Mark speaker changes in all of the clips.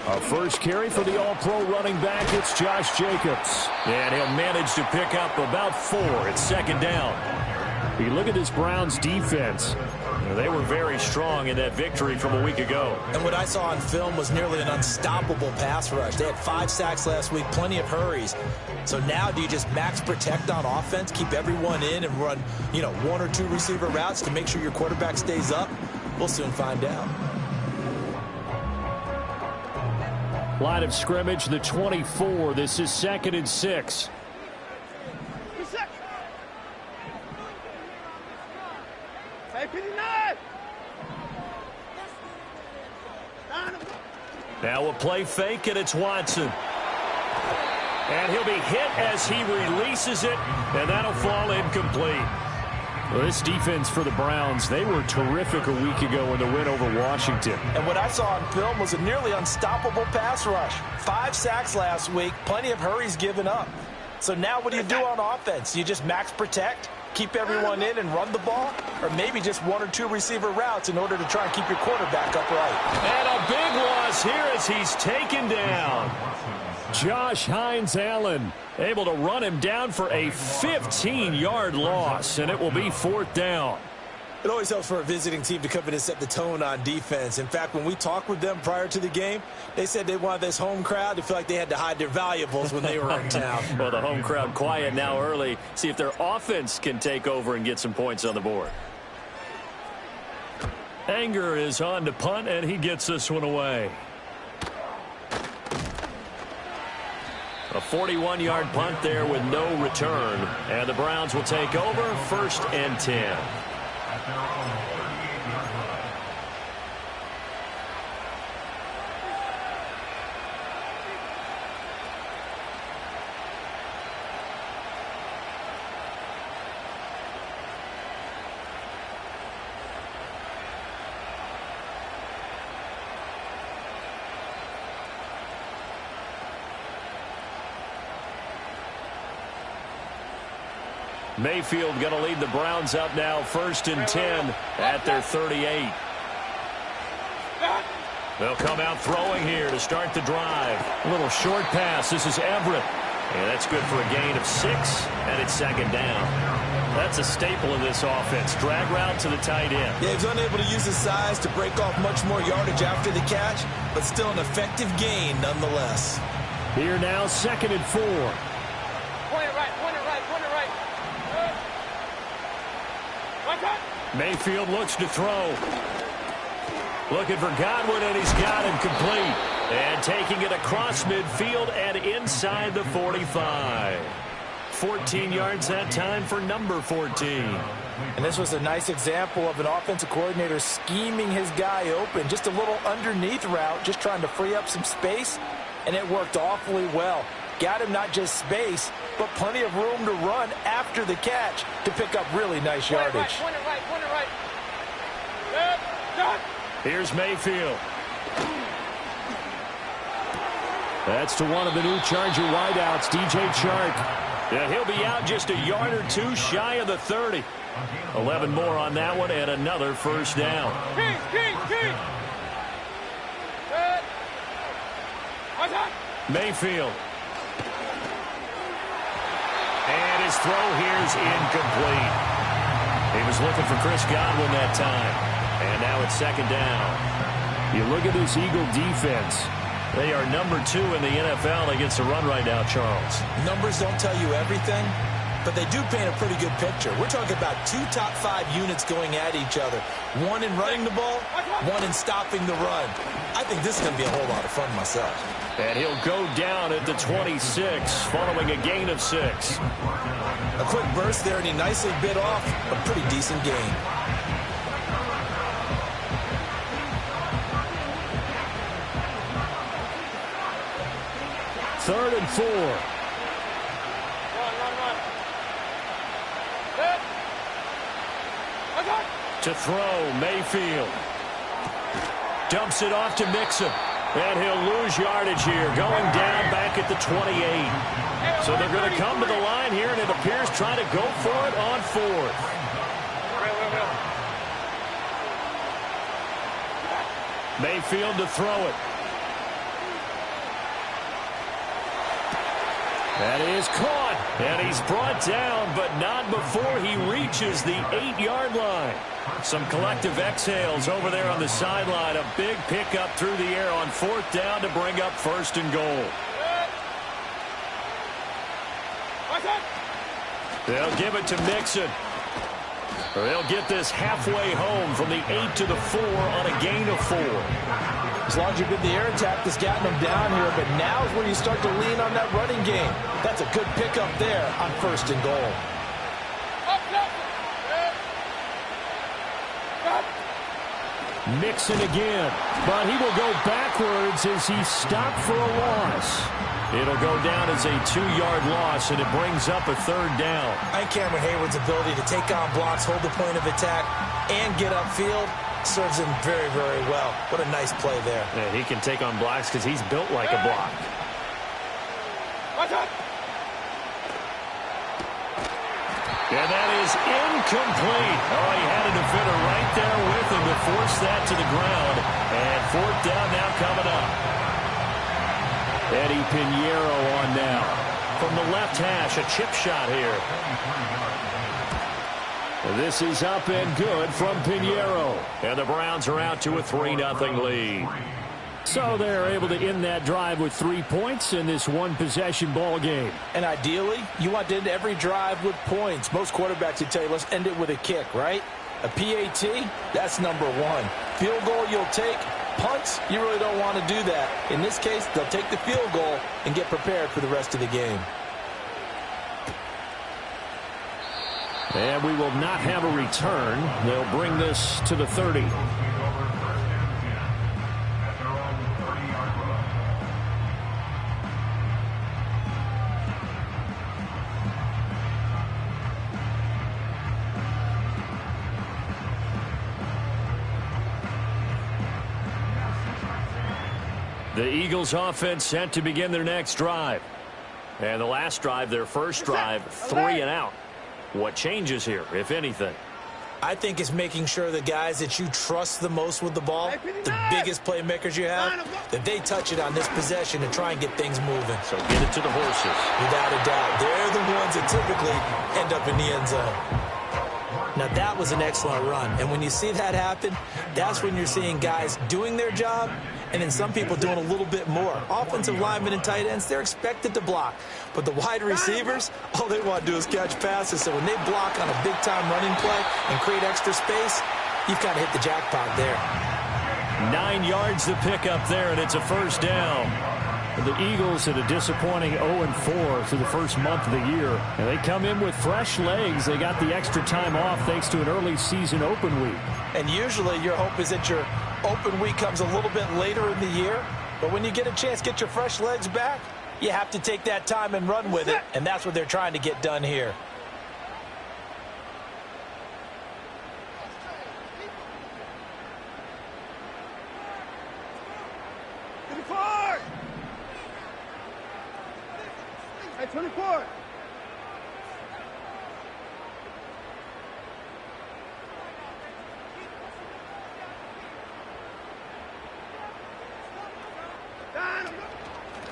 Speaker 1: A first carry for the All-Pro running back, it's Josh Jacobs. And he'll manage to pick up about 4 at second down. You look at this Browns defense. They were very strong in that victory from a week ago.
Speaker 2: And what I saw on film was nearly an unstoppable pass rush. They had 5 sacks last week, plenty of hurries. So now do you just max protect on offense, keep everyone in and run, 1 or 2 receiver routes to make sure your quarterback stays up? We'll soon find out.
Speaker 1: Line of scrimmage, the 24. This is 2nd and 6. Now a play fake, and it's Watson. And he'll be hit as he releases it, and that'll fall incomplete. Well, this defense for the Browns, they were terrific a week ago in the win over Washington.
Speaker 2: And what I saw on film was a nearly unstoppable pass rush. 5 sacks last week, plenty of hurries given up. So now what do you do on offense? You just max protect, keep everyone in and run the ball? Or maybe just 1 or 2 receiver routes in order to try and keep your quarterback upright?
Speaker 1: And a big loss here as he's taken down. Josh Hines-Allen able to run him down for a 15-yard loss, and it will be 4th down.
Speaker 2: It always helps for a visiting team to come in and set the tone on defense. In fact, when we talked with them prior to the game, they said they wanted this home crowd to feel like they had to hide their valuables when they were in town.
Speaker 1: Well, the home crowd quiet now early. See if their offense can take over and get some points on the board. Anger is on to punt, and he gets this one away. A 41-yard punt there with no return. And the Browns will take over 1st and 10. Mayfield going to lead the Browns up now, 1st and 10 at their 38. They'll come out throwing here to start the drive. A little short pass. This is Everett. And that's good for a gain of 6, and it's 2nd down. That's a staple of this offense. Drag route to the tight end.
Speaker 2: Yeah, he's unable to use his size to break off much more yardage after the catch, but still an effective gain nonetheless.
Speaker 1: Here now, 2nd and 4. Mayfield looks to throw. Looking for Godwin, and he's got him complete. And taking it across midfield and inside the 45. 14 yards that time for number 14.
Speaker 2: And this was a nice example of an offensive coordinator scheming his guy open. Just a little underneath route, just trying to free up some space, and it worked awfully well. Got him not just space, but plenty of room to run after the catch to pick up really nice yardage.
Speaker 1: Here's Mayfield. That's to one of the new Charger wideouts, DJ Chark. Yeah, he'll be out just a yard or 2 shy of the 30. 11 more on that one and another 1st down. Mayfield. And his throw here is incomplete. He was looking for Chris Godwin that time. And now it's 2nd down. You look at this Eagle defense. They are number 2 in the NFL against the run right now, Charles.
Speaker 2: Numbers don't tell you everything, but they do paint a pretty good picture. We're talking about 2 top 5 units going at each other. 1 in running the ball, 1 in stopping the run. I think this is going to be a whole lot of fun myself.
Speaker 1: And he'll go down at the 26 following a gain of 6.
Speaker 2: A quick burst there, and he nicely bit off a pretty decent gain.
Speaker 1: Third and 4.
Speaker 3: Run.
Speaker 1: To throw, Mayfield. Dumps it off to Mixon. And he'll lose yardage here, going down back at the 28. So they're going to come to the line here, and it appears trying to go for it on 4th. Mayfield to throw it. That is caught, and he's brought down, but not before he reaches the 8-yard line. Some collective exhales over there on the sideline. A big pickup through the air on 4th down to bring up 1st and goal. They'll give it to Mixon. They'll get this halfway home from the 8 to the 4 on a gain of 4.
Speaker 2: As long as you've been the air attack that's gotten them down here, but now is where you start to lean on that running game. That's a good pickup there on 1st and goal.
Speaker 1: Mixon again, but he will go backwards as he's stopped for a loss. It'll go down as a 2-yard loss, and it brings up a 3rd down.
Speaker 2: And Cameron Hayward's ability to take on blocks, hold the point of attack, and get upfield serves him very, very well. What a nice play there.
Speaker 1: Yeah, he can take on blocks because he's built like a block. And that is incomplete. Oh, he had a defender right there with him to force that to the ground. And 4th down now coming up. Eddie Pinheiro on now. From the left hash, a chip shot here. This is up and good from Pinheiro. And the Browns are out to a 3-0 lead. So they're able to end that drive with 3 points in this one-possession ball game.
Speaker 2: And ideally, you want to end every drive with points. Most quarterbacks would tell you, let's end it with a kick, right? A PAT, that's number 1. Field goal you'll take. Punts, you really don't want to do that. In this case, they'll take the field goal and get prepared for the rest of the game.
Speaker 1: And we will not have a return. They'll bring this to the 30. The Eagles offense set to begin their next drive. And the last drive, their first drive, 3 and out. What changes here, if anything?
Speaker 2: I think it's making sure the guys that you trust the most with the ball, the biggest playmakers you have, that they touch it on this possession and try and get things moving.
Speaker 1: So get it to the horses.
Speaker 2: Without a doubt. They're the ones that typically end up in the end zone. Now, that was an excellent run. And when you see that happen, that's when you're seeing guys doing their job and then some people doing a little bit more. Offensive linemen and tight ends, they're expected to block. But the wide receivers, all they want to do is catch passes. So when they block on a big-time running play and create extra space, you've kind of hit the jackpot there.
Speaker 1: 9 yards to pick up there, and it's a 1st down. The Eagles had a disappointing 0-4 through the first month of the year. And they come in with fresh legs. They got the extra time off thanks to an early season open week.
Speaker 2: And usually your hope is that your open week comes a little bit later in the year. But when you get a chance to get your fresh legs back, you have to take that time and run with it. And that's what they're trying to get done here.
Speaker 3: Hey, 24.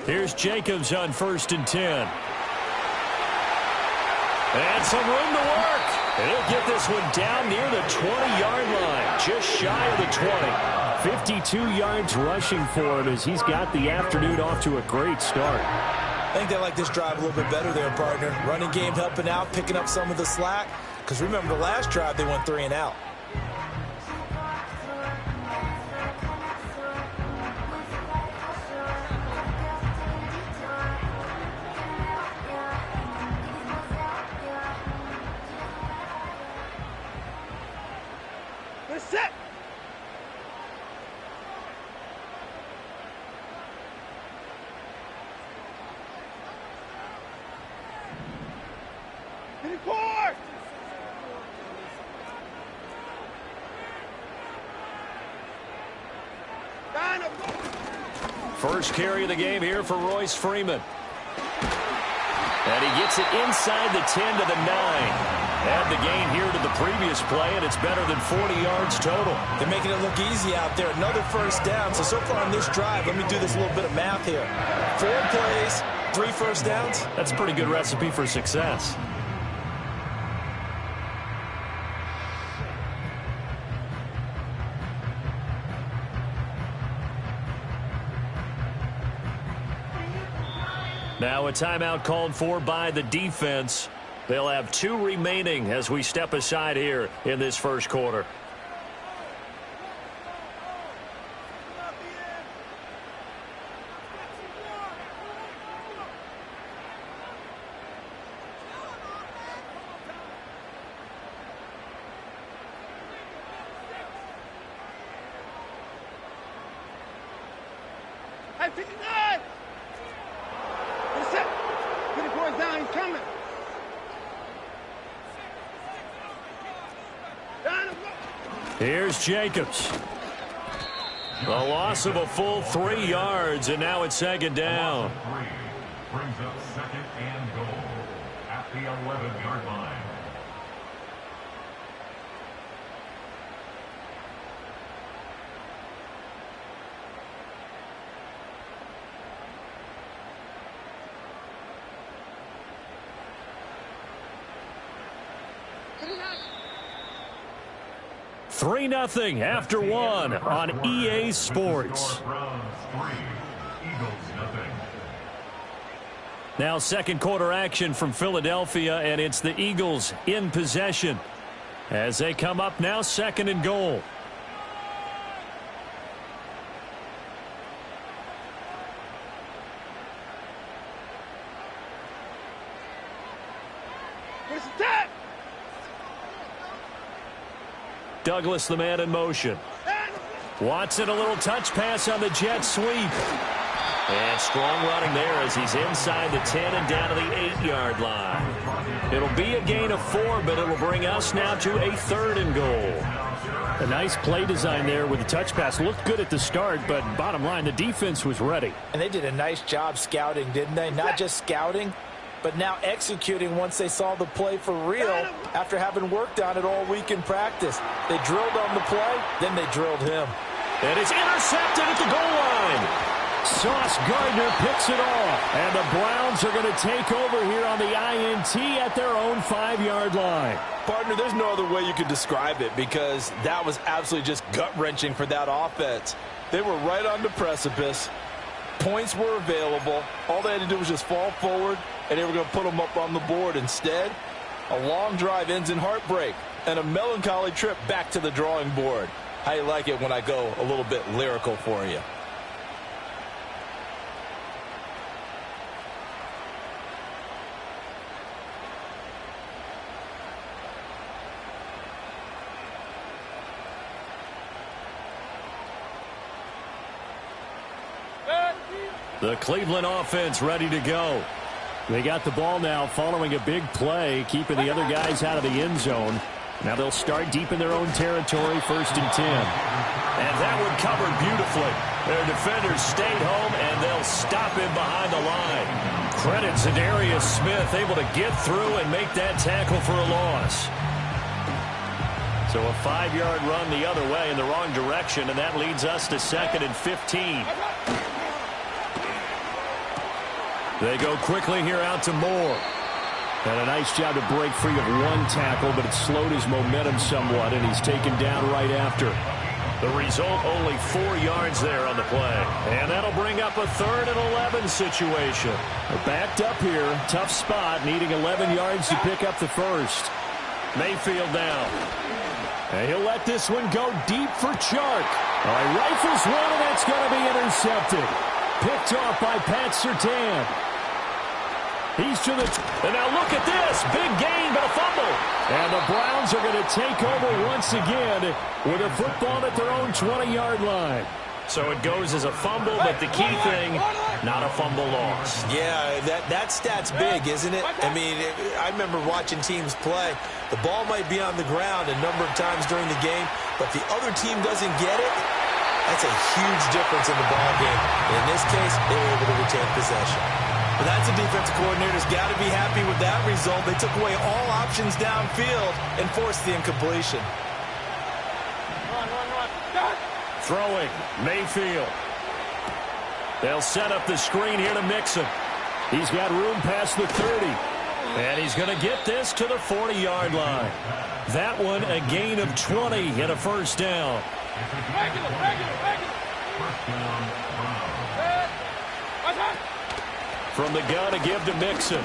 Speaker 1: Here's Jacobs on 1st and 10. And some room to work. And he'll get this one down near the 20-yard line, just shy of the 20. 52 yards rushing for him as he's got the afternoon off to a great start.
Speaker 2: I think they like this drive a little bit better there, partner. Running game helping out, picking up some of the slack. Because remember, the last drive, they went 3 and out.
Speaker 3: They're set.
Speaker 1: First carry of the game here for Royce Freeman. And he gets it inside the 10 to the 9. Add the gain here to the previous play, and it's better than 40 yards total.
Speaker 2: They're making it look easy out there. Another first down. So far on this drive, let me do this little bit of math here. 4 plays, 3 first downs.
Speaker 1: That's a pretty good recipe for success. Now a timeout called for by the defense. They'll have 2 remaining as we step aside here in this first quarter.
Speaker 3: Hey, 59! Get set! Get the boys down, he's coming!
Speaker 1: Here's Jacobs. The loss of a full 3 yards, and now it's second down.
Speaker 4: Brings up second and goal at the 11-yard line.
Speaker 1: Three 3-0 after 1 on EA Sports. Now second quarter action from Philadelphia, and it's the Eagles in possession as they come up now second and goal. Douglas, the man in motion. Watson, a little touch pass on the jet sweep. And strong running there as he's inside the 10 and down to the 8-yard line. It'll be a gain of 4, but it'll bring us now to a 3rd and goal. A nice play design there with the touch pass. Looked good at the start, but bottom line, the defense was ready.
Speaker 2: And they did a nice job scouting, didn't they? Not just scouting, but now executing once they saw the play for real after having worked on it all week in practice. They drilled on the play, then they drilled him.
Speaker 1: And it's intercepted at the goal line. Sauce Gardner picks it off, and the Browns are going to take over here on the INT at their own 5-yard line.
Speaker 2: Partner, there's no other way you could describe it because that was absolutely just gut-wrenching for that offense. They were right on the precipice. Points were available. All they had to do was just fall forward, and they were going to put them up on the board. Instead, a long drive ends in heartbreak and a melancholy trip back to the drawing board. How you like it when I go a little bit lyrical for you?
Speaker 1: The Cleveland offense ready to go. They got the ball now following a big play, keeping the other guys out of the end zone. Now they'll start deep in their own territory, 1st and 10. And that one covered beautifully. Their defenders stayed home, and they'll stop him behind the line. Credit Zadarius Smith, able to get through and make that tackle for a loss. So a 5-yard run the other way in the wrong direction, and that leads us to 2nd and 15. They go quickly here out to Moore. And a nice job to break free of 1 tackle, but it slowed his momentum somewhat, and he's taken down right after. The result, only 4 yards there on the play. And that'll bring up a 3rd and 11 situation. They're backed up here, tough spot, needing 11 yards to pick up the first. Mayfield down. And he'll let this one go deep for Chark. Rifles one, and that's going to be intercepted. Picked off by Pat Surtain. He's to the... And now look at this. Big gain, but a fumble. And the Browns are going to take over once again with a football at their own 20-yard line. So it goes as a fumble, but the key thing, not a fumble loss.
Speaker 2: Yeah, that stat's big, isn't it? I mean, I remember watching teams play. The ball might be on the ground a number of times during the game, but if the other team doesn't get it, that's a huge difference in the ball game. In this case, they were able to retain possession. But that's a defensive coordinator's got to be happy with that result. They took away all options downfield and forced the incompletion.
Speaker 1: Throwing, Mayfield. They'll set up the screen here to mix him. He's got room past the 30. And he's going to get this to the 40-yard line. That one a gain of 20 and a first down. From the gun to give to Mixon.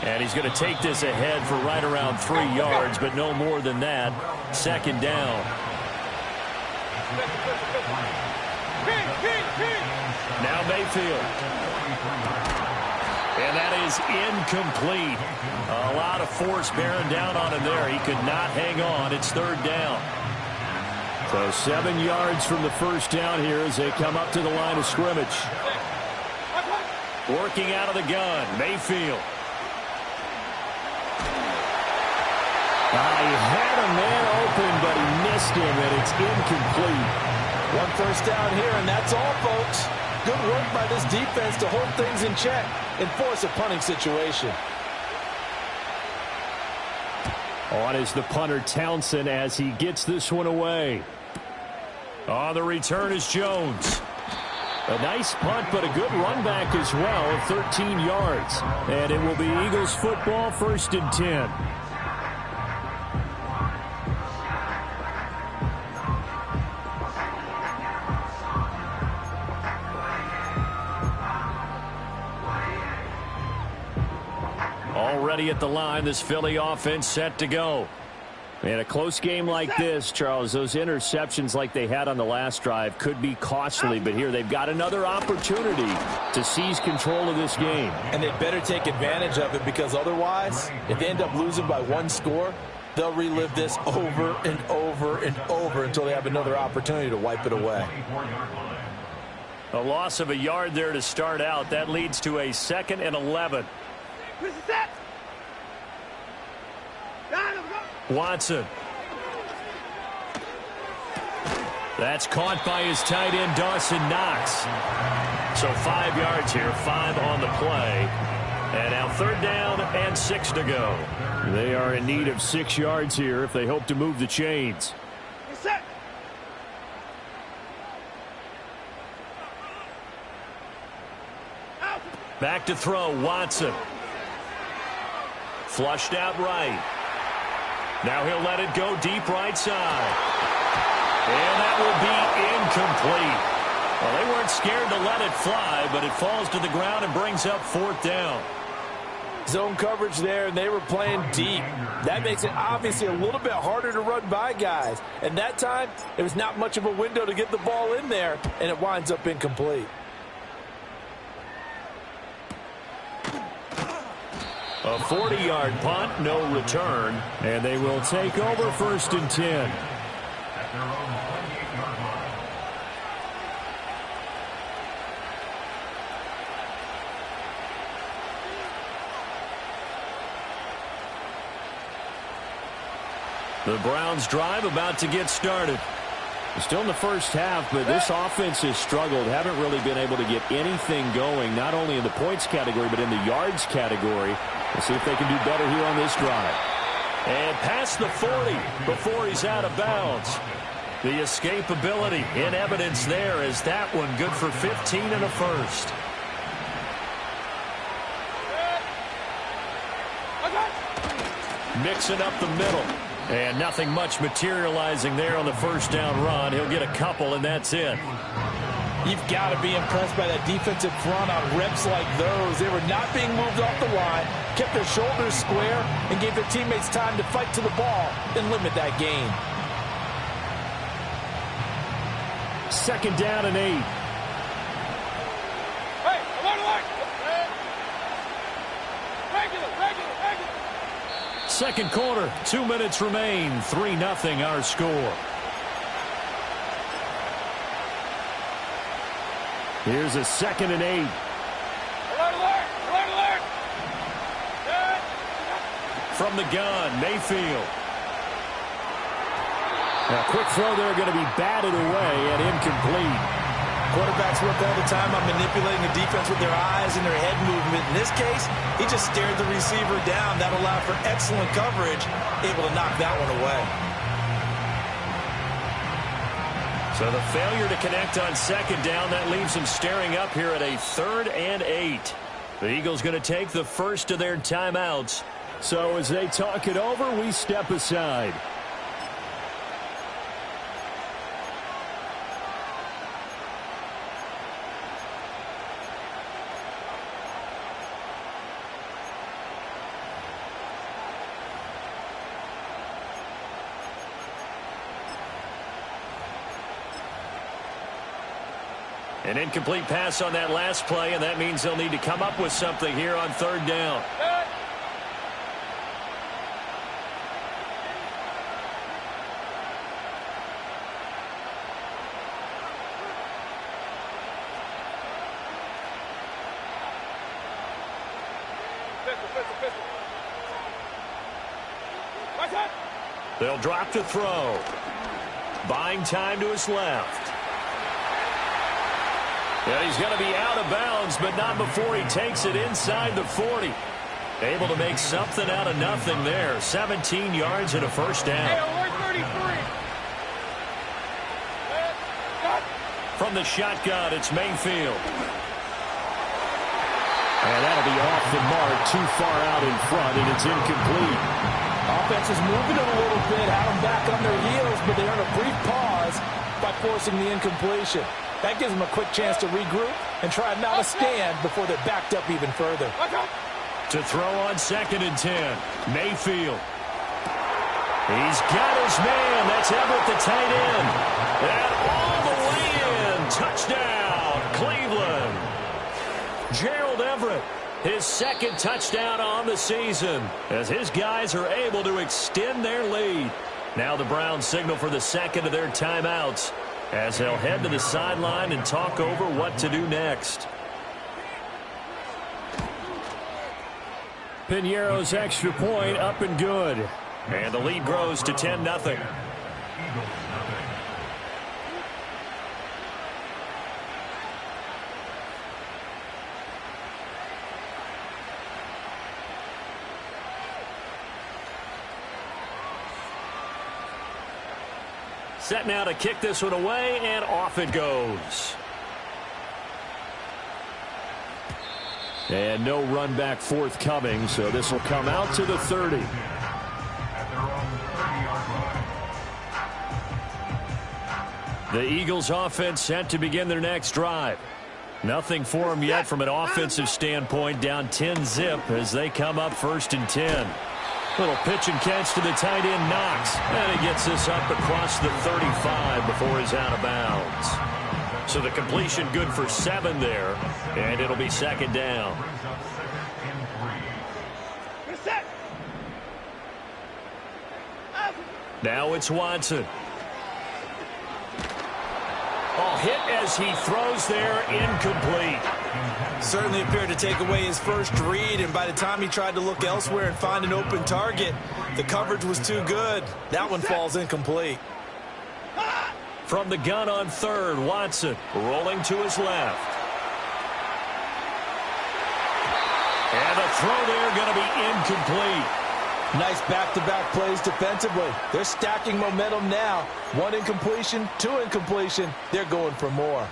Speaker 1: And he's going to take this ahead for right around 3 yards, but no more than that. Second down. Now Mayfield. And that is incomplete. A lot of force bearing down on him there. He could not hang on. It's third down. So 7 yards from the first down here as they come up to the line of scrimmage. Working out of the gun, Mayfield. He had a man open, but he missed him, and it's incomplete.
Speaker 2: One first down here, and that's all, folks. Good work by this defense to hold things in check and force a punting situation.
Speaker 1: On is the punter, Townsend, as he gets this one away. On the return is Jones. A nice punt, but a good run back as well of 13 yards. And it will be Eagles football, 1st and 10. Already at the line, this Philly offense set to go. In a close game like this, Charles, those interceptions like they had on the last drive could be costly, but here they've got another opportunity to seize control of this game.
Speaker 2: And they better take advantage of it, because otherwise, if they end up losing by 1 score, they'll relive this over and over and over until they have another opportunity to wipe it away.
Speaker 1: A loss of a yard there to start out. That leads to a 2nd and 11. Watson. That's caught by his tight end, Dawson Knox. So 5 yards here, 5 on the play. And now 3rd down and 6 to go. They are in need of 6 yards here if they hope to move the chains. Back to throw, Watson. Flushed out right. Now he'll let it go deep right side. And that will be incomplete. Well, they weren't scared to let it fly, but it falls to the ground and brings up 4th down.
Speaker 2: Zone coverage there, and they were playing deep. That makes it obviously a little bit harder to run by guys. And that time, there was not much of a window to get the ball in there, and it winds up incomplete.
Speaker 1: A 40-yard punt, no return, and they will take over 1st and 10. The Browns drive about to get started. Still in the first half, but this offense has struggled. Haven't really been able to get anything going, not only in the points category, but in the yards category. We'll see if they can do better here on this drive. And past the 40 before he's out of bounds. The escapability in evidence there as that one good for 15 and a first. Mixing up the middle. And nothing much materializing there on the first down run. He'll get a couple, and that's it.
Speaker 2: You've got to be impressed by that defensive front on reps like those. They were not being moved off the line, kept their shoulders square, and gave their teammates time to fight to the ball and limit that gain.
Speaker 1: 2nd down and 8.
Speaker 3: Hey, alert! Regular.
Speaker 1: Second quarter, 2 minutes remain. 3-0 our score. Here's a 2nd and 8.
Speaker 3: Alert!
Speaker 1: From the gun, Mayfield. A quick throw there, going to be batted away and incomplete.
Speaker 2: Quarterbacks work all the time on manipulating the defense with their eyes and their head movement. In this case, he just stared the receiver down. That allowed for excellent coverage, able to knock that one away.
Speaker 1: So the failure to connect on second down, that leaves him staring up here at a 3rd and 8. The Eagles going to take the first of their timeouts. So as they talk it over, we step aside. An incomplete pass on that last play, and that means they'll need to come up with something here on 3rd down. They'll drop to throw. Buying time to his left. And he's going to be out of bounds, but not before he takes it inside the 40. Able to make something out of nothing there. 17 yards and a first down. From the shotgun, it's Mayfield. And that'll be off the mark, too far out in front, and it's incomplete.
Speaker 2: Offense is moving it a little bit, had them back on their heels, but they earn a brief pause by forcing the incompletion. That gives them a quick chance to regroup and try and mount a stand before they're backed up even further.
Speaker 1: To throw on 2nd and 10, Mayfield. He's got his man. That's Everett, the tight end. And all the way in. Touchdown, Cleveland. Gerald Everett, his 2nd touchdown on the season, as his guys are able to extend their lead. Now the Browns signal for the 2nd of their timeouts, as they'll head to the sideline and talk over what to do next. Piñeiro's extra point up and good. And the lead grows to 10-0. Set now to kick this one away, and off it goes. And no run back forthcoming, so this will come out to the 30. The Eagles offense set to begin their next drive. Nothing for them yet from an offensive standpoint, down 10-zip as they come up 1st and 10. Little pitch and catch to the tight end, Knox. And he gets this up across the 35 before he's out of bounds. So the completion good for 7 there, and it'll be 2nd down. Now it's Watson. Oh, hit as he throws there, incomplete.
Speaker 2: Certainly appeared to take away his first read, and by the time he tried to look elsewhere and find an open target, the coverage was too good. That one falls incomplete.
Speaker 1: From the gun on 3rd, Watson rolling to his left. And the throw there going to be incomplete.
Speaker 2: Nice back-to-back plays defensively. They're stacking momentum now. 1 incompletion, 2 incompletion. They're going for more.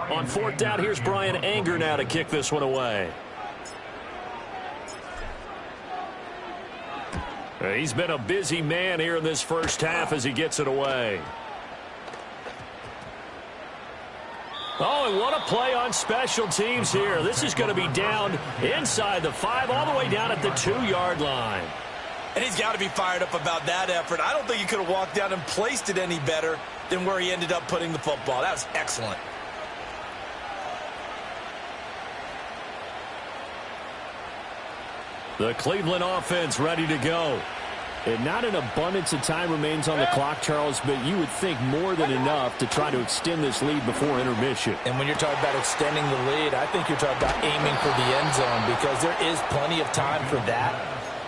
Speaker 1: On 4th down, here's Brian Anger now to kick this one away. He's been a busy man here in this first half as he gets it away. Oh, and what a play on special teams here. This is going to be down inside the 5, all the way down at the 2-yard line.
Speaker 2: And he's got to be fired up about that effort. I don't think he could have walked down and placed it any better than where he ended up putting the football. That was excellent.
Speaker 1: The Cleveland offense ready to go.
Speaker 5: And not an abundance of time remains on the clock, Charles, but you would think more than enough to try to extend this lead before intermission.
Speaker 2: And when you're talking about extending the lead, I think you're talking about aiming for the end zone, because there is plenty of time for that.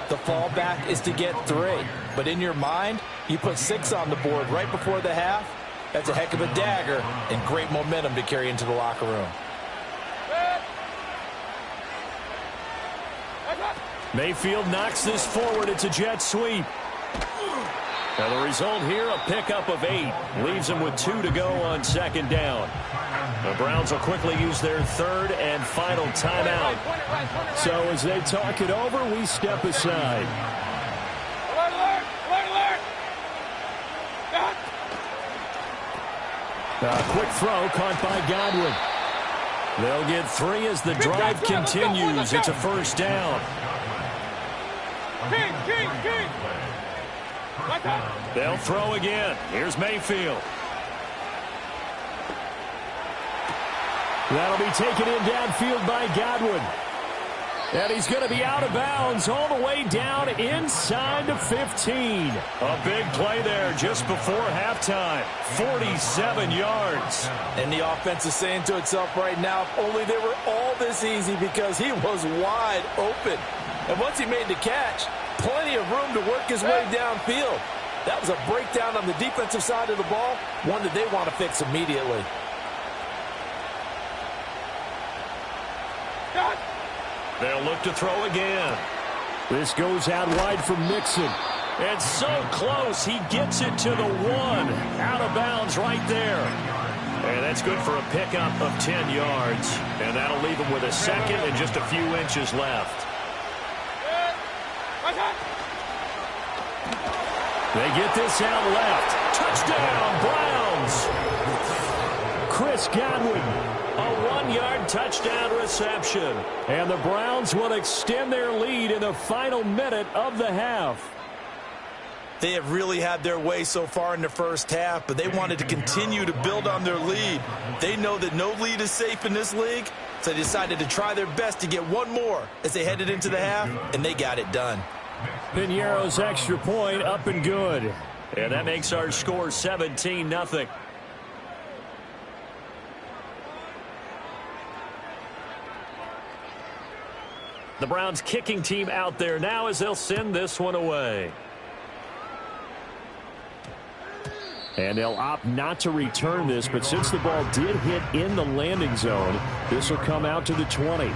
Speaker 2: The fallback is to get 3. But in your mind, you put 6 on the board right before the half. That's a heck of a dagger and great momentum to carry into the locker room.
Speaker 1: Mayfield knocks this forward. It's a jet sweep. Now the result here, a pickup of 8. Leaves them with 2 to go on second down. The Browns will quickly use their third and final timeout.
Speaker 5: So as they talk it over, we step aside. A quick throw caught by Godwin.
Speaker 1: They'll get 3 as the drive continues. It's a first down. They'll throw again. Here's Mayfield.
Speaker 5: That'll be taken in downfield by Godwin. And he's going to be out of bounds all the way down inside the 15.
Speaker 1: A big play there just before halftime. 47 yards.
Speaker 2: And the offense is saying to itself right now, if only they were all this easy, because he was wide open. And once he made the catch, plenty of room to work his way downfield. That was a breakdown on the defensive side of the ball, one that they want to fix immediately.
Speaker 1: They'll look to throw again.
Speaker 5: This goes out wide from Mixon.
Speaker 1: It's so close. He gets it to the 1. Out of bounds right there. And that's good for a pickup of 10 yards. And that'll leave him with a second and just a few inches left. They get this out left. Touchdown, Browns.
Speaker 5: Chris Godwin.
Speaker 1: A 1-yard touchdown reception.
Speaker 5: And the Browns will extend their lead in the final minute of the half.
Speaker 2: They have really had their way so far in the first half, but they wanted to continue to build on their lead. They know that no lead is safe in this league, so they decided to try their best to get one more as they headed into the half, and they got it done.
Speaker 5: Piñeiro's extra point up and good.
Speaker 1: And that makes our score 17-0. The Browns kicking team out there now as they'll send this one away.
Speaker 5: And they'll opt not to return this, but since the ball did hit in the landing zone, this will come out to the 20.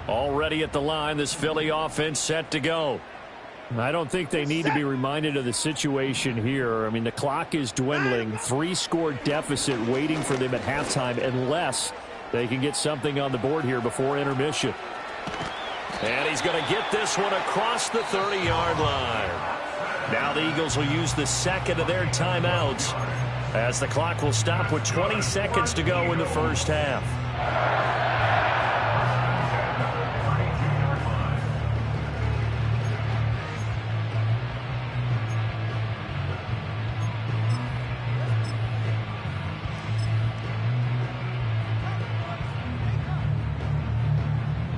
Speaker 1: Already at the line, this Philly offense set to go.
Speaker 5: I don't think they need to be reminded of the situation here. I mean, the clock is dwindling. 3-score deficit waiting for them at halftime unless they can get something on the board here before intermission.
Speaker 1: And he's going to get this one across the 30-yard line. Now the Eagles will use the second of their timeouts as the clock will stop with 20 seconds to go in the first half.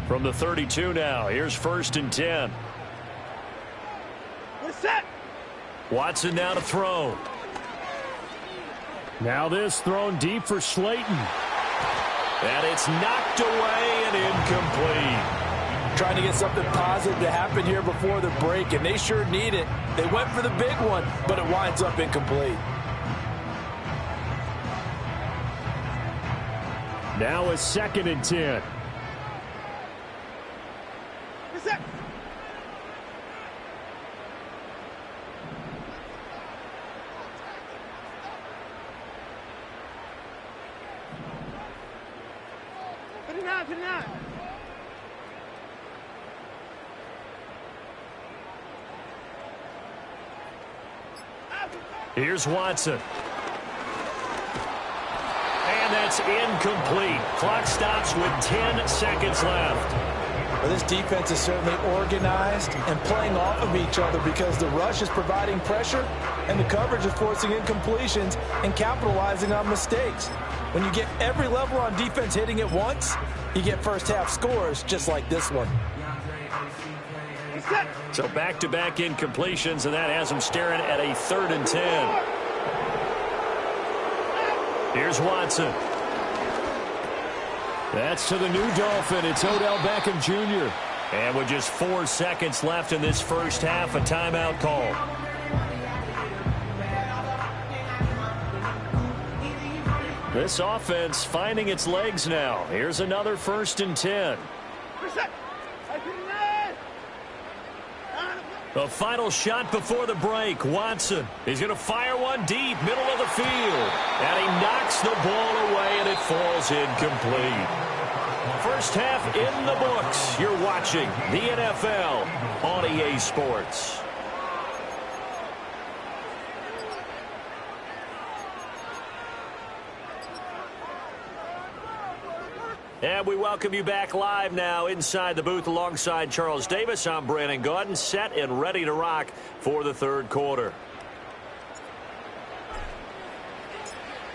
Speaker 1: From the 32 now, here's 1st and 10.
Speaker 3: Set.
Speaker 1: Watson now to throw.
Speaker 5: Now this thrown deep for Slayton.
Speaker 1: And it's knocked away and incomplete.
Speaker 2: Trying to get something positive to happen here before the break, and they sure need it. They went for the big one, but it winds up incomplete.
Speaker 5: Now a 2nd and 10.
Speaker 3: Set. Put it out, put it out.
Speaker 1: Here's Watson. And that's incomplete. Clock stops with 10 seconds left.
Speaker 2: Well, this defense is certainly organized and playing off of each other because the rush is providing pressure and the coverage is forcing incompletions and capitalizing on mistakes. When you get every level on defense hitting at once, you get first-half scores just like this one.
Speaker 1: So back-to-back incompletions, and that has them staring at a 3rd and 10. Here's Watson.
Speaker 5: That's to the new Dolphin. It's Odell Beckham Jr.
Speaker 1: And with just 4 seconds left in this first half, a timeout call. This offense finding its legs now. Here's another 1st and 10. The final shot before the break. Watson. He's going to fire one deep, middle of the field. And he knocks the ball away, and it falls incomplete. First half in the books. You're watching the NFL on EA Sports. And we welcome you back live now inside the booth alongside Charles Davis. I'm Brandon Gaudin, set and ready to rock for the third quarter.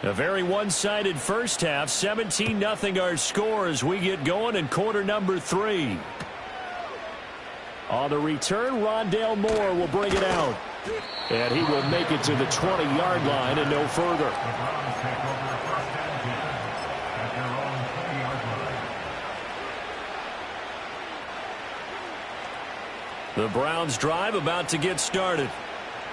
Speaker 5: A very one-sided first half. 17-0 our score as we get going in quarter number 3. On the return, Rondale Moore will bring it out. And he will make it to the 20-yard line and no further. The Browns drive about to get started.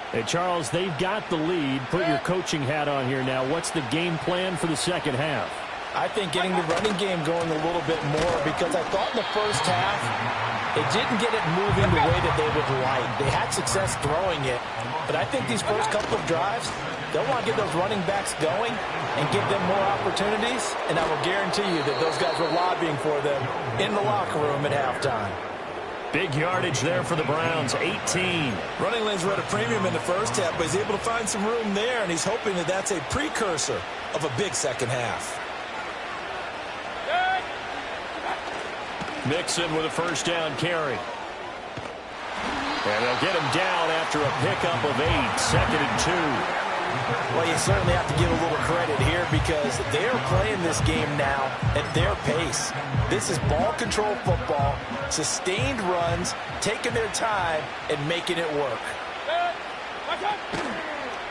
Speaker 5: Hey, Charles, they've got the lead. Put your coaching hat on here now. What's the game plan for the second half?
Speaker 2: I think getting the running game going a little bit more, because I thought in the first half they didn't get it moving the way that they would like. They had success throwing it, but I think these first couple of drives, they'll want to get those running backs going and give them more opportunities, and I will guarantee you that those guys were lobbying for them in the locker room at halftime.
Speaker 1: Big yardage there for the Browns, 18.
Speaker 2: Running lanes were at a premium in the first half, but he's able to find some room there, and he's hoping that that's a precursor of a big second half.
Speaker 1: Mixon with a first down carry. And they'll get him down after a pickup of 8, 2nd and 2.
Speaker 2: Well, you certainly have to give a little credit here because they're playing this game now at their pace. This is ball control football, sustained runs, taking their time, and making it work.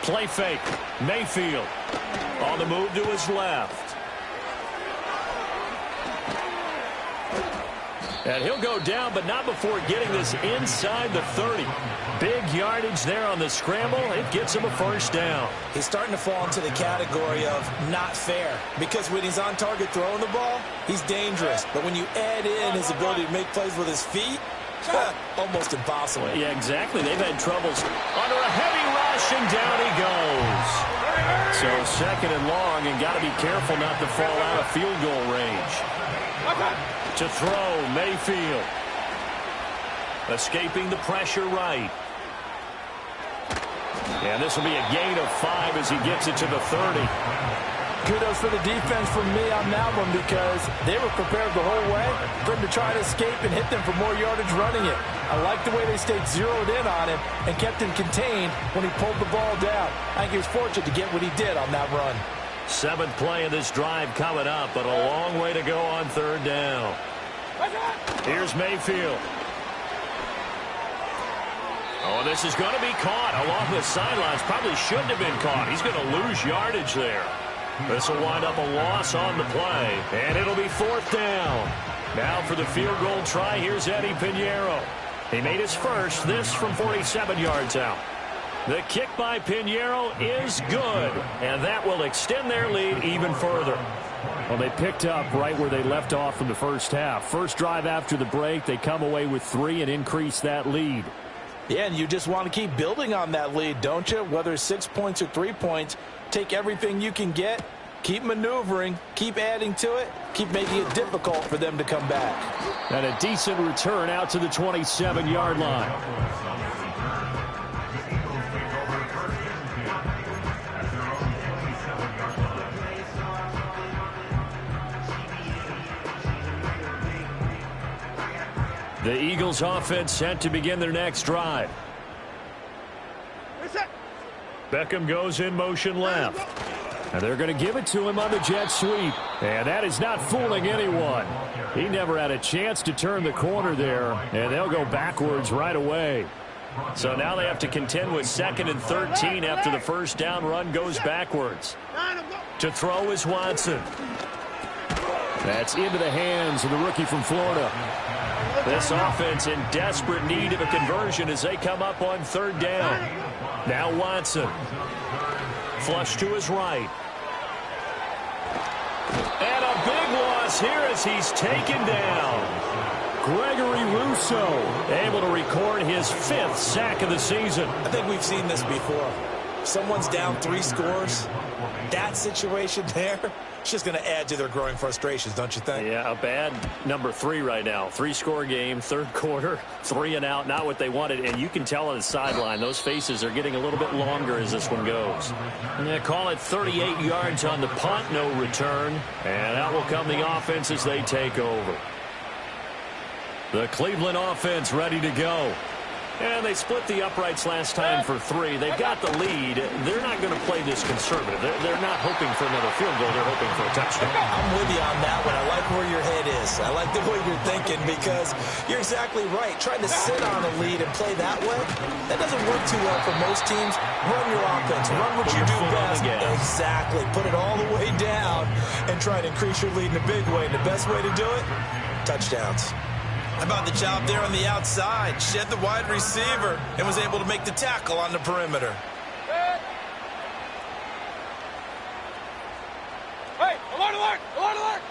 Speaker 1: Play fake. Mayfield on the move to his left. And he'll go down, but not before getting this inside the 30. Big yardage there on the scramble. It gets him a first down.
Speaker 2: He's starting to fall into the category of not fair, because when he's on target throwing the ball, he's dangerous. But when you add in his ability to make plays with his feet, almost impossible.
Speaker 1: Well, yeah, exactly. They've had troubles under a heavy rush, and down he goes. So 2nd and long, and got to be careful not to fall out of field goal range. To throw, Mayfield. Escaping the pressure right. And this will be a gain of 5 as he gets it to the 30.
Speaker 2: Kudos for the defense from me on that one, because they were prepared the whole way for him to try to escape and hit them for more yardage running it. I like the way they stayed zeroed in on him and kept him contained when he pulled the ball down. I think he was fortunate to get what he did on that run.
Speaker 1: 7th play of this drive coming up, but a long way to go on 3rd down. Here's Mayfield. Oh, this is going to be caught along the sidelines. Probably shouldn't have been caught. He's going to lose yardage there. This will wind up a loss on the play, and it'll be 4th down. Now for the field goal try, here's Eddie Pinheiro. He made his first, this from 47 yards out. The kick by Pinheiro is good, and that will extend their lead even further.
Speaker 5: Well, they picked up right where they left off in the first half. First drive after the break, they come away with 3 and increase that lead.
Speaker 2: Yeah, and you just want to keep building on that lead, don't you? Whether it's 6 points or 3 points, take everything you can get, keep maneuvering, keep adding to it, keep making it difficult for them to come back.
Speaker 5: And a decent return out to the 27-yard line. The Eagles offense set to begin their next drive. Beckham goes in motion left. And they're going to give it to him on the jet sweep. And that is not fooling anyone. He never had a chance to turn the corner there. And they'll go backwards right away. So now they have to contend with 2nd and 13 after the first down run goes backwards. To throw is Watson. That's into the hands of the rookie from Florida. This offense in desperate need of a conversion as they come up on third down. Now Watson. Flush to his right. And a big loss here as he's taken down. Gregory Rousseau able to record his 5th sack of the season.
Speaker 2: I think we've seen this before. Someone's down 3 scores. That situation there, it's just going to add to their growing frustrations, don't you think?
Speaker 5: Yeah, a bad number 3 right now. 3-score game, third quarter, 3 and out, not what they wanted. And you can tell on the sideline, those faces are getting a little bit longer as this one goes. And they call it 38 yards on the punt, no return. And out will come the offense as they take over. The Cleveland offense ready to go. And they split the uprights last time for 3. They've got the lead. They're not going to play this conservative. They're not hoping for another field goal. They're hoping for a touchdown.
Speaker 2: I'm with you on that one. I like where your head is. I like the way you're thinking because you're exactly right. Trying to sit on a lead and play that way, that doesn't work too well for most teams. Run your offense. Run what you do best. Exactly. Put it all the way down and try to increase your lead in a big way. And the best way to do it? Touchdowns. How about the job there on the outside? Shed the wide receiver and was able to make the tackle on the perimeter.
Speaker 3: Hey, alert, alert, alert, alert!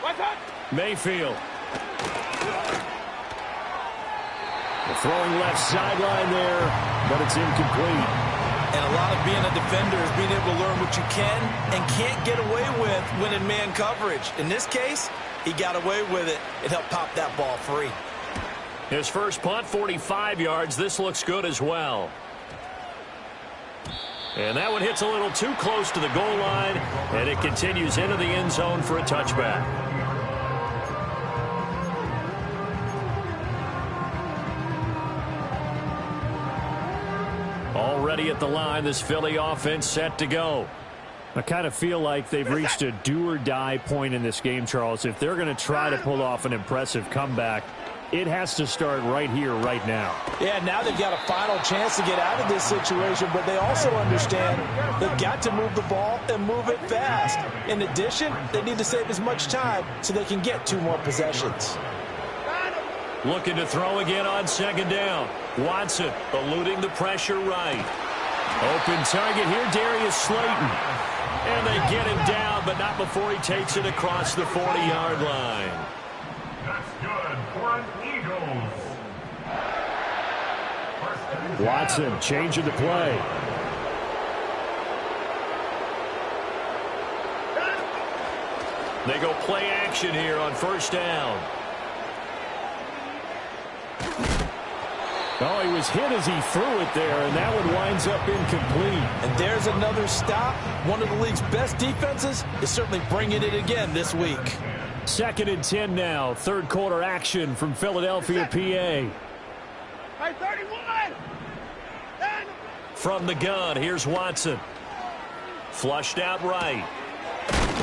Speaker 3: What's up?
Speaker 5: Mayfield. The throwing left sideline there, but it's incomplete.
Speaker 2: And a lot of being a defender is being able to learn what you can and can't get away with when in man coverage. In this case, he got away with it. It helped pop that ball free.
Speaker 5: His first punt, 45 yards. This looks good as well. And that one hits a little too close to the goal line, and it continues into the end zone for a touchback. Already at the line, this Philly offense set to go. I kind of feel like they've reached a do-or-die point in this game, Charles. If they're going to try to pull off an impressive comeback, it has to start right here, right now.
Speaker 2: Yeah, now they've got a final chance to get out of this situation, but they also understand they've got to move the ball and move it fast. In addition, they need to save as much time so they can get 2 more possessions.
Speaker 5: Looking to throw again on second down. Watson eluding the pressure right. Open target here, Darius Slayton. And they get him down, but not before he takes it across the 40-yard line.
Speaker 4: That's good for an Eagles.
Speaker 5: Watson changing the play. They go play action here on first down. Oh, he was hit as he threw it there, and that one winds up incomplete.
Speaker 2: And there's another stop. One of the league's best defenses is certainly bringing it again this week.
Speaker 5: 2nd and 10 now. Third quarter action from Philadelphia, PA.
Speaker 3: Hey, 31!
Speaker 5: From the gun, here's Watson. Flushed out right.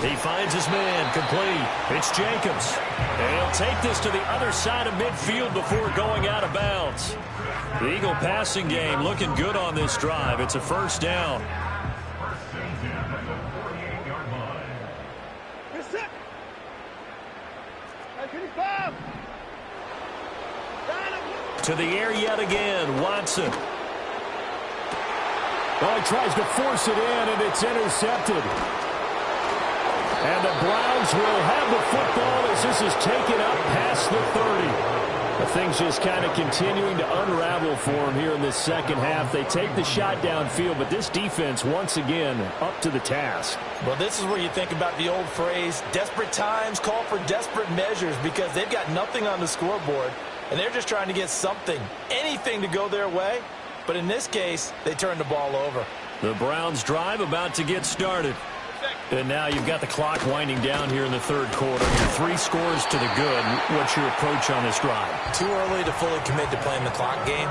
Speaker 5: He finds his man, complete. It's Jacobs. And he'll take this to the other side of midfield before going out of bounds. The Eagle passing game looking good on this drive. It's a first down. To the air yet again, Watson. Oh, he tries to force it in, and it's intercepted. And the Browns will have the football as this is taken up past the 30. The thing's just kind of continuing to unravel for them here in this second half. They take the shot downfield, but this defense, once again, up to the task.
Speaker 2: Well, this is where you think about the old phrase, desperate times call for desperate measures, because they've got nothing on the scoreboard, and they're just trying to get something, anything to go their way. But in this case, they turn the ball over.
Speaker 5: The Browns drive about to get started. And now you've got the clock winding down here in the third quarter. You're 3 scores to the good. What's your approach on this drive?
Speaker 2: Too early to fully commit to playing the clock game.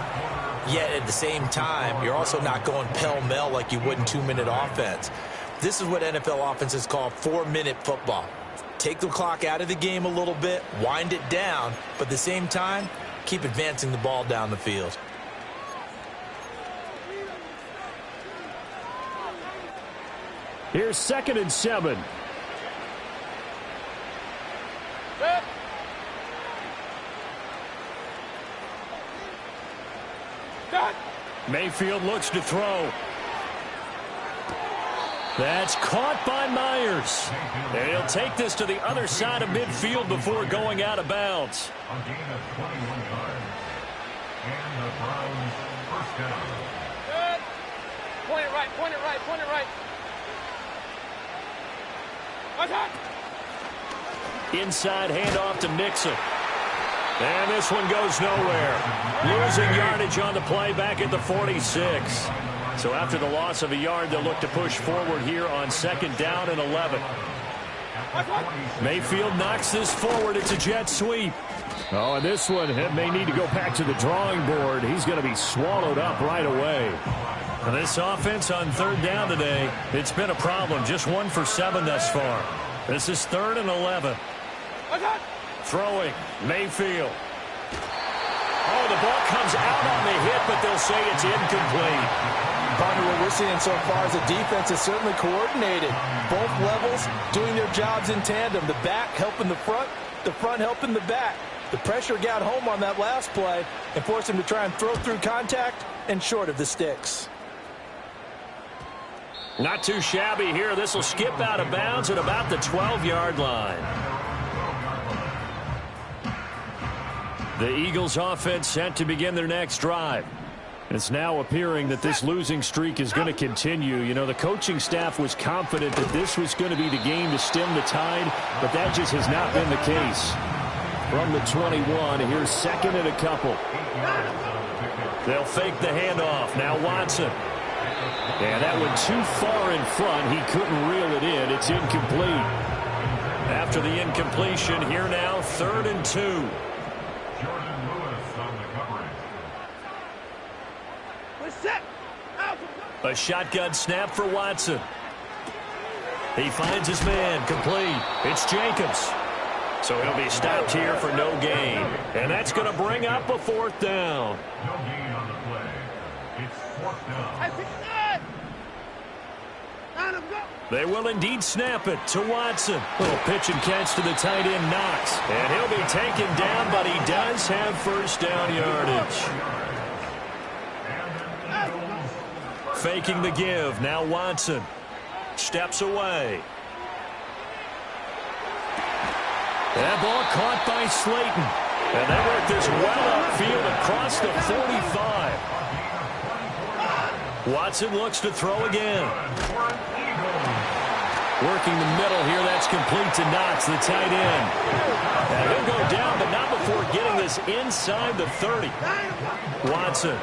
Speaker 2: Yet at the same time, you're also not going pell-mell like you would in 2-minute offense. This is what NFL offenses call 4-minute football. Take the clock out of the game a little bit, wind it down, but at the same time, keep advancing the ball down the field.
Speaker 5: Here's 2nd and 7.
Speaker 3: Set. Done.
Speaker 5: Mayfield looks to throw. That's caught by Myers. And he'll take this to the other side of midfield before going out of bounds.
Speaker 4: A gain of 21 yards. And the Browns first down.
Speaker 3: Good. Point it right, point it right, point it right. Attack.
Speaker 5: Inside handoff to Nixon. And this one goes nowhere. Losing yardage on the play back at the 46. So after the loss of a yard, they'll look to push forward here on 2nd down and 11. Mayfield knocks this forward. It's a jet sweep. Oh, and this one may need to go back to the drawing board. He's going to be swallowed up right away. And this offense on 3rd down today, it's been a problem. Just 1 for 7 thus far. This is 3rd and 11. Throwing, Mayfield. Oh, the ball comes out on the hit, but they'll say it's incomplete.
Speaker 2: Partner, what we're seeing so far is the defense is certainly coordinated. Both levels doing their jobs in tandem. The back helping the front helping the back. The pressure got home on that last play and forced him to try and throw through contact and short of the sticks.
Speaker 5: Not too shabby here. This will skip out of bounds at about the 12-yard line. The Eagles offense set to begin their next drive. It's now appearing that this losing streak is going to continue. You know, the coaching staff was confident that this was going to be the game to stem the tide, but that just has not been the case. From the 21, here's 2nd and a couple. They'll fake the handoff. Now Watson. And that one too far in front. He couldn't reel it in. It's incomplete. After the incompletion, here now, 3rd and 2. A shotgun snap for Watson. He finds his man, complete. It's Jacobs. So he'll be stopped here for no gain. And that's going to bring up a 4th down.
Speaker 4: No gain on the play. It's 4th down.
Speaker 5: They will indeed snap it to Watson. Little pitch and catch to the tight end, Knox. And he'll be taken down, but he does have 1st down yardage. Faking the give. Now Watson steps away. That ball caught by Slayton. And they work this well upfield across the 45. Watson looks to throw again. Working the middle here. That's complete to Knox, the tight end. And he'll go down, but not before getting this inside the 30. Watson.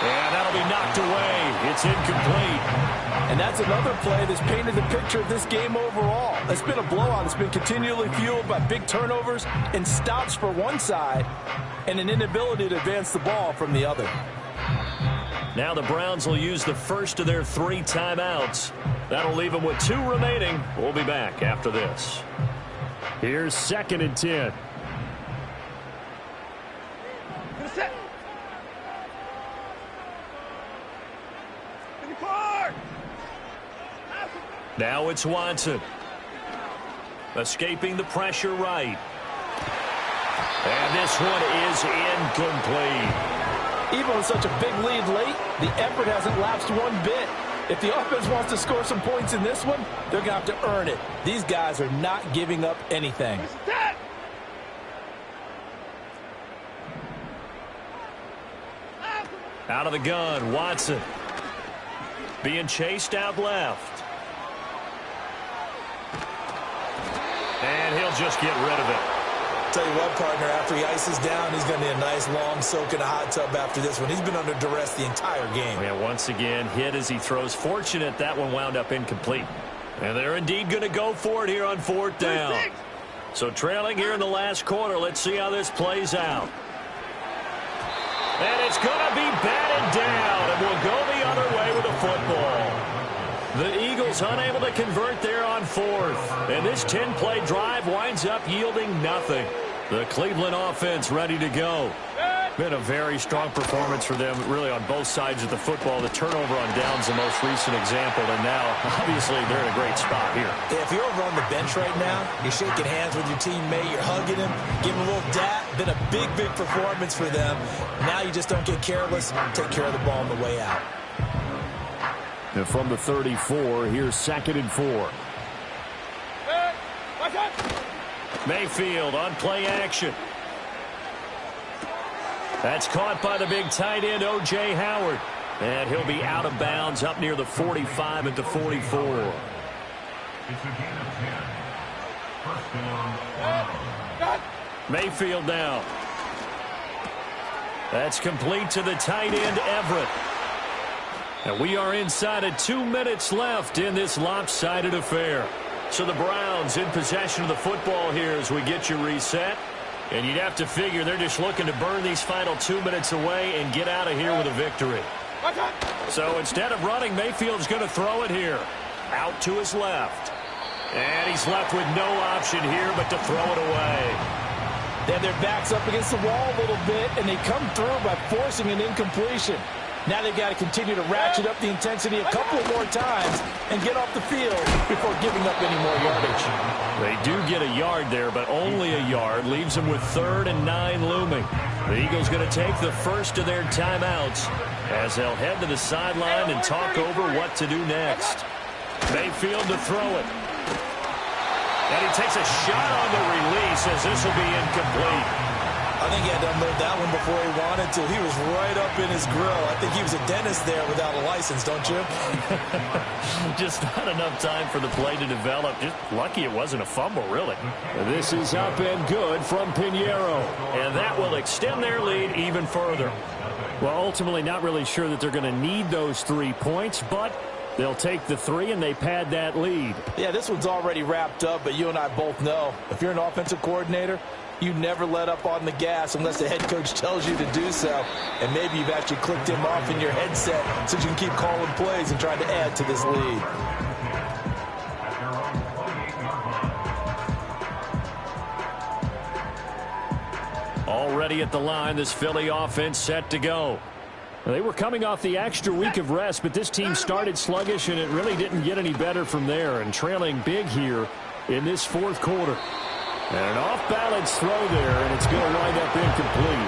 Speaker 5: And that'll be knocked away. It's incomplete.
Speaker 2: And that's another play that's painted the picture of this game overall. It's been a blowout. It's been continually fueled by big turnovers and stops for one side and an inability to advance the ball from the other.
Speaker 5: Now the Browns will use the first of their 3 timeouts. That'll leave them with 2 remaining. We'll be back after this. Here's 2nd and 10. Now it's Watson. Escaping the pressure right. And this one is incomplete.
Speaker 2: Even with such a big lead late, the effort hasn't lapsed one bit. If the offense wants to score some points in this one, they're going to have to earn it. These guys are not giving up anything.
Speaker 5: Out of the gun, Watson. Being chased out left. And he'll just get rid of it.
Speaker 2: Tell you what, partner, after he ices down, he's going to need a nice long soak in a hot tub after this one. He's been under duress the entire game.
Speaker 5: Yeah, once again, hit as he throws. Fortunate that one wound up incomplete. And they're indeed going to go for it here on 4th down. So trailing here in the last quarter, let's see how this plays out. And it's going to be batted down, and we'll go the other way with the football. The Eagles unable to convert there on 4th. And this 10-play drive winds up yielding nothing. The Cleveland offense ready to go. Been a very strong performance for them, really, on both sides of the football. The turnover on downs, the most recent example, and now, obviously, they're in a great spot here.
Speaker 2: If you're over on the bench right now, you're shaking hands with your teammate, you're hugging him, giving him a little dap. Been a big, big performance for them. Now you just don't get careless. Take care of the ball on the way out.
Speaker 5: And from the 34, here's 2nd and 4. Mayfield on play action. That's caught by the big tight end, O.J. Howard. And he'll be out of bounds up near the 45 at the 44.
Speaker 4: It's a gain of 10. First down.
Speaker 5: Mayfield now. That's complete to the tight end, Everett. And we are inside of 2 minutes left in this lopsided affair. So the Browns in possession of the football here as we get you reset. And you'd have to figure they're just looking to burn these final 2 minutes away and get out of here with a victory. So instead of running, Mayfield's going to throw it here. Out to his left. And he's left with no option here but to throw it away.
Speaker 2: They have their backs up against the wall a little bit, and they come through by forcing an incompletion. Now they've got to continue to ratchet up the intensity a couple more times and get off the field before giving up any more yardage.
Speaker 5: They do get a yard there, but only a yard. Leaves them with 3rd and 9 looming. The Eagles going to take the first of their timeouts as they'll head to the sideline and talk over what to do next. Mayfield to throw it. And he takes a shot on the release as this will be incomplete.
Speaker 2: I think he had to unload that one before he wanted to. He was right up in his grill. I think he was a dentist there without a license, don't you?
Speaker 5: Just not enough time for the play to develop. Just lucky it wasn't a fumble, really. This is up and good from Pinheiro. And that will extend their lead even further. Well, ultimately not really sure that they're going to need those 3 points, but they'll take the 3 and they pad that lead.
Speaker 2: Yeah, this one's already wrapped up, but you and I both know if you're an offensive coordinator, you never let up on the gas unless the head coach tells you to do so. And maybe you've actually clicked him off in your headset so you can keep calling plays and trying to add to this lead.
Speaker 5: Already at the line, this Philly offense set to go. They were coming off the extra week of rest, but this team started sluggish, and it really didn't get any better from there, and trailing big here in this 4th quarter. And an off-balance throw there, and it's going to wind up incomplete.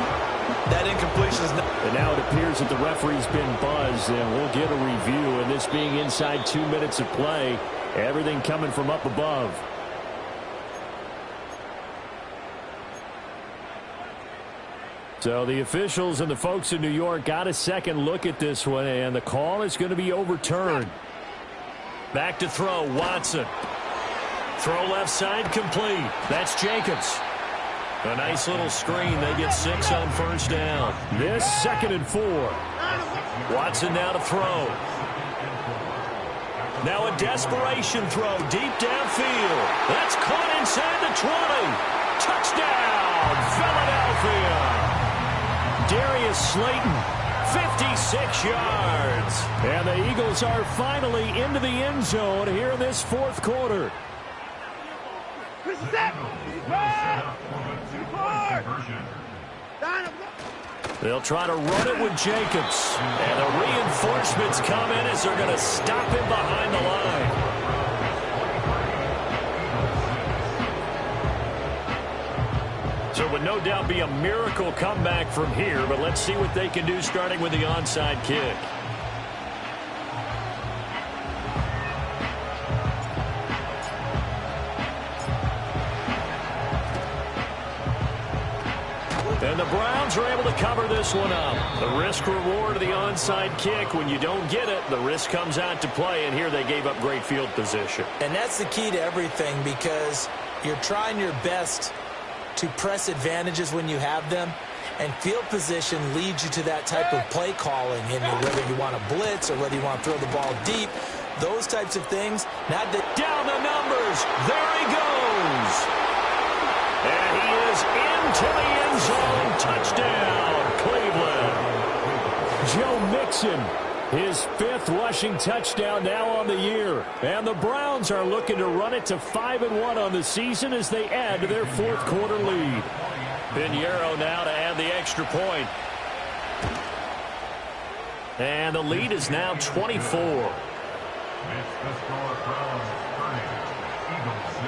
Speaker 2: That incompletion is not...
Speaker 5: And now it appears that the referee's been buzzed, and we'll get a review. And this being inside 2 minutes of play, everything coming from up above. So the officials and the folks in New York got a second look at this one, and the call is going to be overturned. Back to throw, Watson. Throw left side complete. That's Jacobs. A nice little screen. They get 6 on first down. This 2nd and 4. Watson now to throw. Now a desperation throw deep downfield. That's caught inside the 20. Touchdown, Philadelphia. Darius Slayton, 56 yards. And the Eagles are finally into the end zone here in this 4th quarter. They'll try to run it with Jacobs. And the reinforcements come in as they're going to stop him behind the line. So it would no doubt be a miracle comeback from here, but let's see what they can do starting with the onside kick. And the Browns are able to cover this one up. The risk-reward of the onside kick. When you don't get it, the risk comes out to play, and here they gave up great field position.
Speaker 2: And that's the key to everything, because you're trying your best to press advantages when you have them, and field position leads you to that type of play calling. And whether you want to blitz or whether you want to throw the ball deep, those types of things. Not that
Speaker 5: down the numbers. There he goes. And he is into the end zone. Touchdown, Cleveland. Joe Mixon, his 5th rushing touchdown now on the year. And the Browns are looking to run it to 5-1 on the season as they add to their 4th quarter lead. Pinheiro now to add the extra point. And the lead is now 24.
Speaker 4: It's the score from Eagles 6.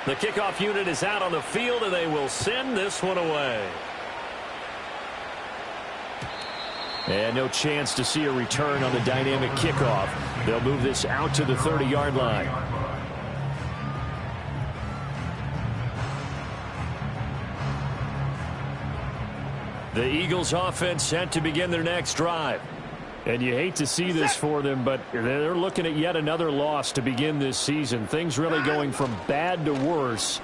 Speaker 5: The kickoff unit is out on the field, and they will send this one away. And no chance to see a return on the dynamic kickoff. They'll move this out to the 30-yard line. The Eagles offense set to begin their next drive. And you hate to see this for them, but they're looking at yet another loss to begin this season. Things really going from bad to worse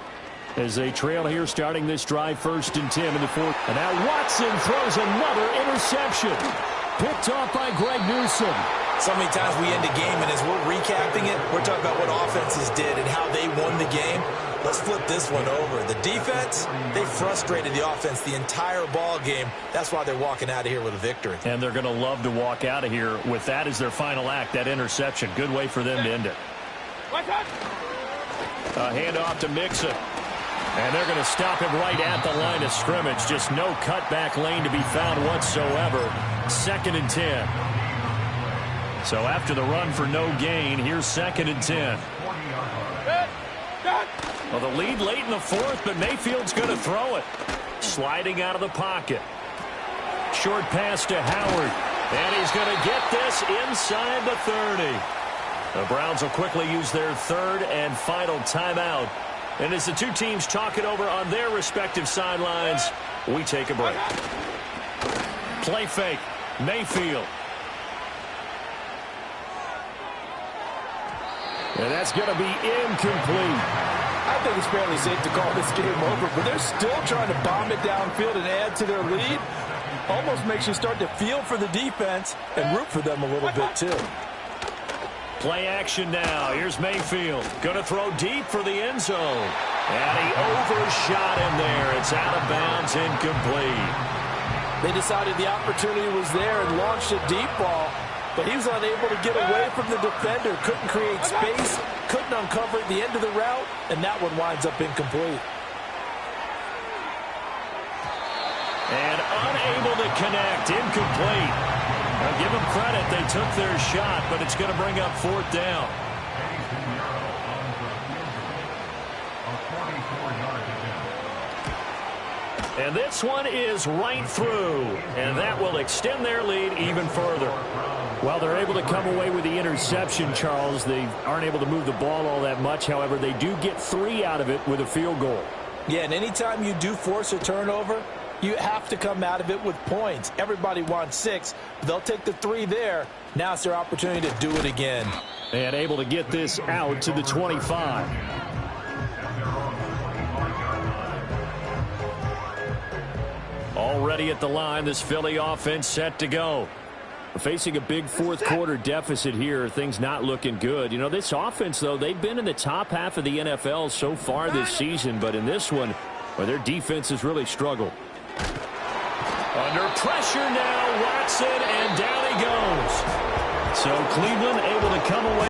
Speaker 5: as they trail here starting this drive 1st and 10 in the 4th. And now Watson throws another interception. Picked off by Greg Newsome.
Speaker 2: So many times we end a game, and as we're recapping it, we're talking about what offenses did and how they won the game. Let's flip this one over. The defense, they frustrated the offense the entire ball game. That's why they're walking out of here with a victory.
Speaker 5: And they're going to love to walk out of here with that as their final act, that interception. Good way for them to end it. A handoff to Mixon. And they're going to stop him right at the line of scrimmage. Just no cutback lane to be found whatsoever. 2nd and 10. So after the run for no gain, here's 2nd and 10. Well, the lead late in the 4th, but Mayfield's going to throw it. Sliding out of the pocket. Short pass to Howard. And he's going to get this inside the 30. The Browns will quickly use their 3rd and final timeout. And as the two teams talk it over on their respective sidelines, we take a break. Play fake. Mayfield. And that's going to be incomplete.
Speaker 2: I think it's fairly safe to call this game over, but they're still trying to bomb it downfield and add to their lead. Almost makes you start to feel for the defense and root for them a little bit, too.
Speaker 5: Play action now. Here's Mayfield. Going to throw deep for the end zone. And he overshot him there. It's out of bounds, incomplete.
Speaker 2: They decided the opportunity was there and launched a deep ball, but he was unable to get away from the defender. Couldn't create space, couldn't uncover at the end of the route, and that one winds up incomplete.
Speaker 5: And unable to connect. Incomplete. Now give them credit. They took their shot, but it's going to bring up 4th down. And this one is right through. And that will extend their lead even further. While they're able to come away with the interception, Charles, they aren't able to move the ball all that much. However, they do get 3 out of it with a field goal.
Speaker 2: Yeah, and anytime you do force a turnover, you have to come out of it with points. Everybody wants 6, but they'll take the 3 there. Now it's their opportunity to do it again.
Speaker 5: And able to get this out to the 25. Already at the line, this Philly offense set to go. Facing a big 4th quarter deficit here, things not looking good. You know, this offense, though, they've been in the top half of the NFL so far this season, but in this one, well, their defense has really struggled. Under pressure now, Watson, and down he goes. So Cleveland able to come away